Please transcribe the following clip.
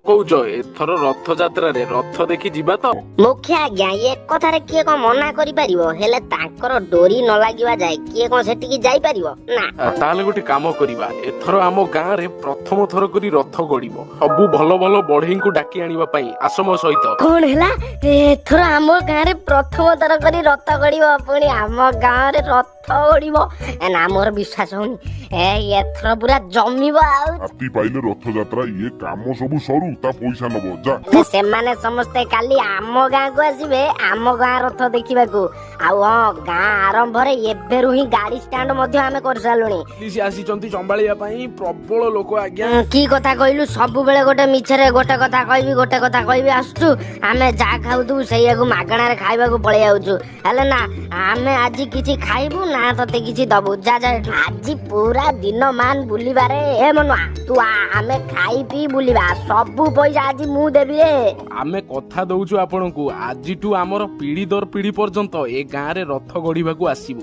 କହୁଛ ଏଥର ରଥଯାତ୍ରାରେ ରଥ ଦେଖି ଯିବା ତ? ମୁଖିଆ ଆଜ୍ଞା ଏ କଥାରେ କିଏ କଣ ମନା କରିପାରିବ? ହେଲେ ତାଙ୍କର ଡୋରି ନ ଲାଗିବା ଯାଏ କିଏ କଣ ସେଠିକି ଯାଇପାରିବ ନା? ତାହେଲେ ଗୋଟେ କାମ କରିବା, ଏଥର ଆମ ଗାଁରେ ପ୍ରଥମ ଥର କରି ରଥ ଗଡ଼ିବ। ସବୁ ଭଲ ଭଲ ବଢେଇଙ୍କୁ ଡାକି ଆଣିବା ପାଇଁ ଆସ ମୋ ସହିତ। କଣ ହେଲା? ଏଥର ଆମ ଗାଁରେ ପ୍ରଥମ ଥର କରି ରଥ ଗଡ଼ିବ, ପୁଣି ଆମ ଗାଁରେ ରଥ ଗଡ଼ିବ ନା? ମୋର ବିଶ୍ୱାସ ହଉନି। ଏଥର ପୁରା ଜମିବ। ଆଉ ହାତୀ ପାଇଲେ ରଥଯାତ୍ରା, ଇଏ କାମ ସବୁ ସରୁ ତା ପଇସା ନବ ଯା। ସେମାନେ ସମସ୍ତେ କାଲି ଆମ ଗାଁକୁ ଆସିବେ, ଆମ ଗାଁ ରଥ ଦେଖିବାକୁ। ଆଉ ହଁ, ଗାଁ ଆରମ୍ଭରେ ଏବେରୁ ହିଁ ଗାଡି ଷ୍ଟାଣ୍ଡ ମଧ୍ୟ ଆମେ କରିସାରିଲୁଣି। ପୋଲିସ ଆସିଛନ୍ତି ସମ୍ଭାଳିବା ପାଇଁ, ପ୍ରବଳ ଲୋକ ଆଜ୍ଞା। କି କଥା କହିଲୁ? ସବୁବେଳେ ଗୋଟେ ମିଛରେ ଗୋଟେ କଥା କହିବି ଆସୁଛୁ। ଆମେ ଯାହା ଖାଉଥିବୁ ସେଇଆକୁ ମାଗଣାରେ ଖାଇବାକୁ ପଳେଇ ଯାଉଛୁ। ହେଲେ ନା, ଆମେ ଆଜି କିଛି ଖାଇବୁ ନା ତତେ କିଛି ଦବୁ। ଯା ଯା ଏଠୁ। ଆଜି ପୁରା ଦିନ ମାନ ବୁଲିବାରେ। ଏ ମନୁଆ ତୁ ଆମେ ଖାଇ ପିଇ ବୁଲିବା, ସବୁ ପଇସା ଆଜି ମୁଁ ଦେବି ରେ। ଆମେ କଥା ଦଉଛୁ ଆପଣଙ୍କୁ, ଆଜିଠୁ ଆମର ପିଢି ଦର ପିଢି ପର୍ଯ୍ୟନ୍ତ ଏ ଗାଁରେ ରଥ ଗଢିବାକୁ ଆସିବୁ।